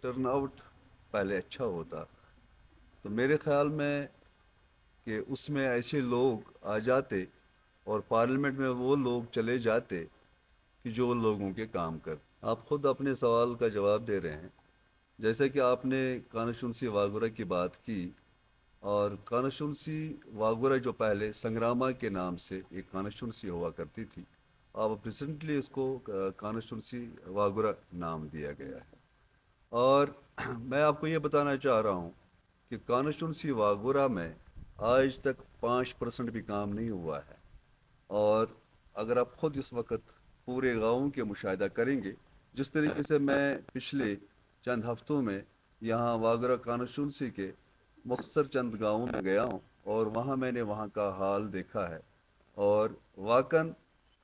Turn out پہلے اچھا ہوتا تو میرے خیال میں کہ اس میں ایسے لوگ آ جاتے اور پارلیمنٹ میں وہ لوگ چلے جاتے کہ جو لوگوں کے کام کر آپ خود اپنے سوال کا جواب دے رہے ہیں جیسے کہ آپ نے کانسٹیٹوئنسی واگورہ کی بات کی اور کانسٹیٹوئنسی واگورہ جو پہلے سنگراما کے نام سے ایک کانسٹیٹوئنسی ہوا کرتی تھی اب ریسنٹلی اس کو کانسٹیٹوئنسی واگورہ نام دیا گیا ہے اور میں آپ کو یہ بتانا چاہ رہا ہوں کہ کانسٹیٹوئنسی واگورہ میں آج تک 5% بھی کام نہیں ہوا ہے اور اگر آپ خود اس وقت پورے گاؤں کے مشاہدہ کریں گے جس طریقے سے میں پچھلے چند ہفتوں میں یہاں واگورہ کانسٹیٹوئنسی کے مختصر چند گاؤں میں گیا ہوں اور وہاں میں نے وہاں کا حال دیکھا ہے اور واقعاً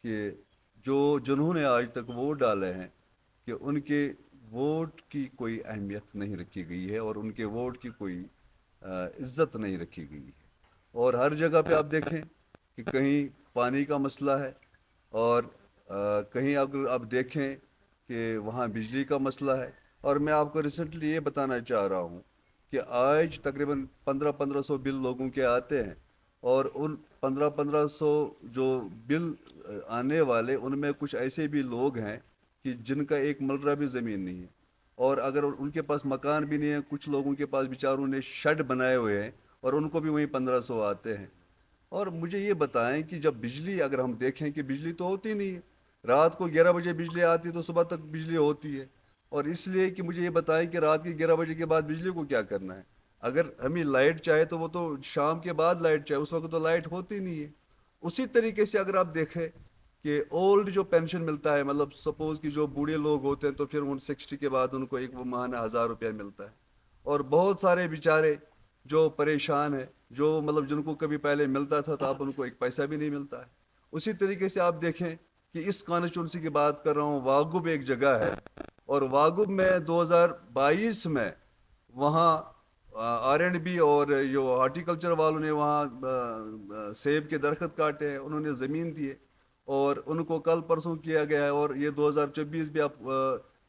کہ جنہوں نے آج تک ووٹ ڈالے ہیں کہ ان کے ووٹ کی کوئی اہمیت نہیں رکھی گئی ہے اور ان کے ووٹ کی کوئی عزت نہیں رکھی گئی ہے اور ہر جگہ پہ آپ دیکھیں کہ کہیں پانی کا مسئلہ ہے اور کہیں اگر آپ دیکھیں کہ وہاں بجلی کا مسئلہ ہے اور میں آپ کو ریسنٹلی یہ بتانا چاہ رہا ہوں کہ آج تقریباً 1500 بل لوگوں کے آتے ہیں اور ان 1500 جو بل آنے والے ان میں کچھ ایسے بھی لوگ ہیں کہ جن کا ایک ملرہ بھی زمین نہیں ہے اور اگر ان کے پاس مکان بھی نہیں ہے کچھ لوگوں کے پاس بیچاروں نے شیڈ بنائے ہوئے ہیں اور ان کو بھی وہیں 1500 آتے ہیں اور مجھے یہ بتائیں کہ جب بجلی اگر ہم دیکھیں کہ بجلی تو ہوتی نہیں ہے رات کو 11 بجے بجلی آتی تو صبح تک بجلی ہوتی ہے اور اس لیے کہ مجھے یہ بتائیں کہ رات کے 11 بجے کے بعد بجلی کو کیا کرنا ہے اگر ہمیں لائٹ چاہے تو وہ تو شام کے بعد لائٹ چاہے اس وقت تو لائٹ ہوتی نہیں ہے اسی طریقے سے اگر آپ دیکھیں کہ اولڈ جو پینشن ملتا ہے مطلب سپوز کہ جو بوڑھے لوگ ہوتے ہیں تو پھر ان 60 کے بعد ان کو ایک وہ ماہانہ 1000 روپیہ ملتا ہے اور بہت سارے بیچارے جو پریشان ہیں جو مطلب جن کو کبھی پہلے ملتا تھا تو اب ان کو ایک پیسہ بھی نہیں ملتا ہے اسی طریقے سے آپ دیکھیں کہ اس کانسٹیٹوئنسی کی بات کر رہا ہوں واگب ایک جگہ ہے اور واگب میں 2022 میں وہاں آر اینڈ بی اور جو ہارٹیکلچر والوں نے وہاں سیب کے درخت کاٹے ہیں انہوں نے زمین دی ہے اور ان کو کل پرسوں کیا گیا ہے اور یہ 2024 بھی اب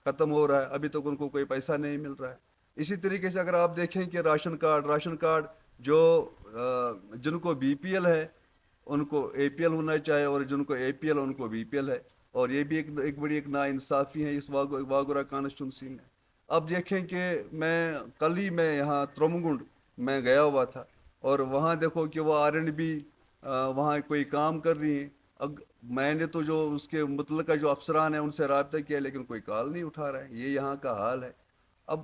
ختم ہو رہا ہے ابھی تک ان کو کوئی پیسہ نہیں مل رہا ہے اسی طریقے سے اگر آپ دیکھیں کہ راشن کارڈ جو جن کو بی پی ایل ہے ان کو اے پی ایل ہونا چاہے اور جن کو اے پی ایل ان کو بی پی ایل ہے اور یہ بھی ایک بڑی ایک ناانصافی ہے اس واگورہ کانسٹیٹوئنسی میں اب دیکھیں کہ کل ہی میں یہاں ترمگنڈ میں گیا ہوا تھا اور وہاں دیکھو کہ وہ آر اینڈ بی وہاں کوئی کام کر رہی ہیں میں نے تو جو اس کے متعلقہ جو افسران ہیں ان سے رابطہ کیا لیکن کوئی کال نہیں اٹھا رہا ہے یہ یہاں کا حال ہے اب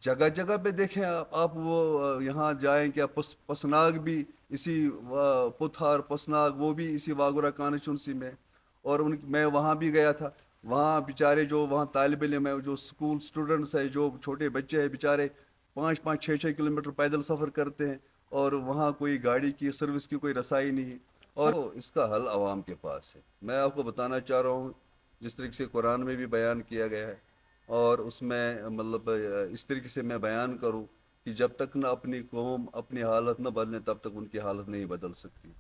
جگہ جگہ پہ دیکھیں آپ وہ یہاں جائیں کہ پسناگ بھی اسی پتھار پسناگ وہ بھی اسی واگورہ کانسٹیٹوئنسی میں اور میں وہاں بھی گیا تھا وہاں بیچارے جو وہاں طالب علم ہے جو اسکول اسٹوڈنٹس ہیں جو چھوٹے بچے ہیں بیچارے 5 5 6 6 کلومیٹر پیدل سفر کرتے ہیں اور وہاں کوئی گاڑی کی سروس کی کوئی رسائی نہیں ہے اور اس کا حل عوام کے پاس ہے میں آپ کو بتانا چاہ رہا ہوں جس طریقے سے قرآن میں بھی بیان کیا گیا ہے اور اس میں مطلب اس طریقے سے میں بیان کروں کہ جب تک نہ اپنی قوم اپنی حالت نہ بدلے تب تک ان کی حالت نہیں بدل سکتی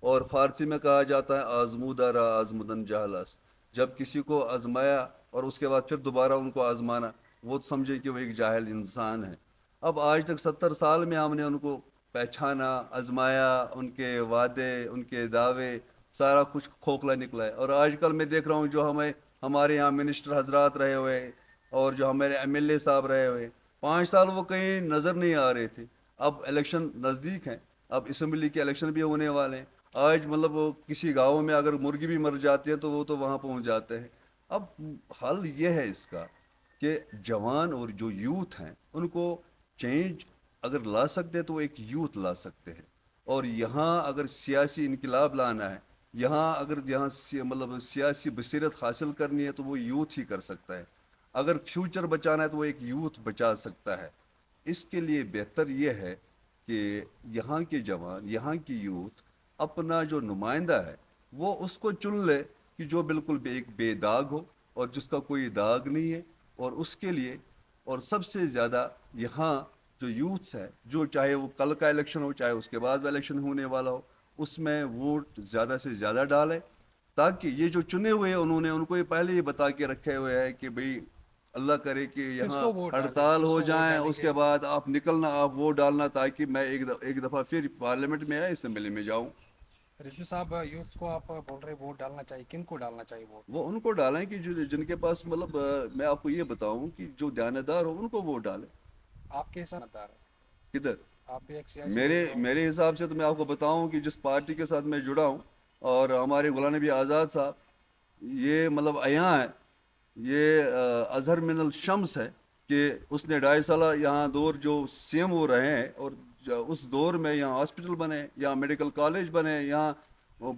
اور فارسی میں کہا جاتا ہے آزمودہ را آزمودن جہل است جب کسی کو آزمایا اور اس کے بعد پھر دوبارہ ان کو آزمانا وہ سمجھے کہ وہ ایک جاہل انسان ہے اب آج تک 70 سال میں ہم نے ان کو پہچانا آزمایا ان کے وعدے ان کے دعوے سارا کچھ کھوکھلا نکلا ہے اور آج کل میں دیکھ رہا ہوں جو ہمارے یہاں منسٹر حضرات رہے ہوئے ہیں اور جو ہمارے ایم ایل اے صاحب رہے ہوئے 5 سال وہ کہیں نظر نہیں آ رہے تھے اب الیکشن نزدیک ہیں اب اسمبلی کے الیکشن بھی ہونے والے ہیں آج مطلب وہ کسی گاؤں میں اگر مرغی بھی مر جاتی ہے تو وہ تو وہاں پہنچ جاتے ہیں اب حل یہ ہے اس کا کہ جوان اور جو یوتھ ہیں ان کو چینج اگر لا سکتے تو ایک یوتھ لا سکتے ہیں اور یہاں اگر سیاسی انقلاب لانا ہے یہاں اگر مطلب سیاسی بصیرت حاصل کرنی ہے تو وہ یوتھ ہی کر سکتا ہے اگر فیوچر بچانا ہے تو وہ ایک یوتھ بچا سکتا ہے اس کے لیے بہتر یہ ہے کہ یہاں کے جوان یہاں کی یوتھ اپنا جو نمائندہ ہے وہ اس کو چن لے کہ جو بالکل ایک بے داغ ہو اور جس کا کوئی داغ نہیں ہے اور اس کے لیے اور سب سے زیادہ یہاں جو یوتھس ہے جو چاہے وہ کل کا الیکشن ہو چاہے اس کے بعد الیکشن ہونے والا ہو اس میں ووٹ زیادہ سے زیادہ ڈالے تاکہ یہ جو چنے ہوئے ہیں انہوں نے ان کو یہ پہلے ہی بتا کے رکھے ہوئے ہیں کہ بھئی اللہ کرے کہ کس یہاں کو ووٹ ڈالیں، ہڑتال کس ہو کو ووٹ جائیں، ڈالیں اس گے؟ کے بعد آپ نکلنا، آپ ووٹ ڈالنا، تاکہ میں ایک دفعہ پھر پارلیمنٹ میں یا اسمبلی میں جاؤں۔ رشوی صاحب، یوتھس کو آپ بول رہے ووٹ ڈالنا چاہیے، کن کو ڈالنا چاہیے ووٹ؟ وہ ان کو ڈالیں کہ جن کے پاس مطلب میں آپ کو یہ بتاؤں کہ جو دیانتدار ہو ان کو ووٹ ڈالیں۔ آپ کے ساتھ دار ہے، کدھر؟ آپ بھی ایک سیاسی میرے لیڈر ہو۔ میرے حساب سے تو میں آپ کو بتاؤں کہ جس پارٹی کے ساتھ میں جڑا ہوں، اور ہمارے غلام نبی آزاد صاحب، یہ مطلب عیاں ہے، یہ اظہر من الشمس ہے کہ اس نے 2.5 سالہ یہاں دور جو سی ایم ہو رہے ہیں، اور اس دور میں یہاں ہاسپٹل بنے، یہاں میڈیکل کالج بنے، یہاں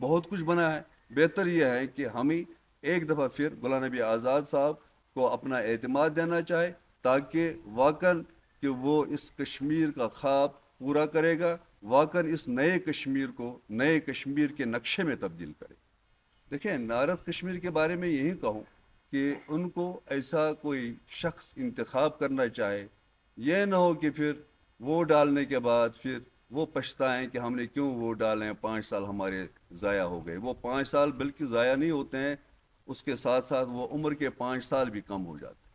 بہت کچھ بنا ہے۔ بہتر یہ ہے کہ ہمیں ایک دفعہ پھر غلام نبی آزاد صاحب کو اپنا اعتماد دینا چاہے، تاکہ واقعاً کہ وہ اس کشمیر کا خواب پورا کرے گا، واقعاً اس نئے کشمیر کو نئے کشمیر کے نقشے میں تبدیل کرے۔ دیکھیں، نارتھ کشمیر کے بارے میں یہی کہوں کہ ان کو ایسا کوئی شخص انتخاب کرنا چاہے، یہ نہ ہو کہ پھر ووٹ ڈالنے کے بعد پھر وہ پچھتائیں کہ ہم نے کیوں ووٹ ڈالیں، 5 سال ہمارے ضائع ہو گئے۔ وہ 5 سال بلکہ ضائع نہیں ہوتے ہیں، اس کے ساتھ ساتھ وہ عمر کے 5 سال بھی کم ہو جاتے ہیں۔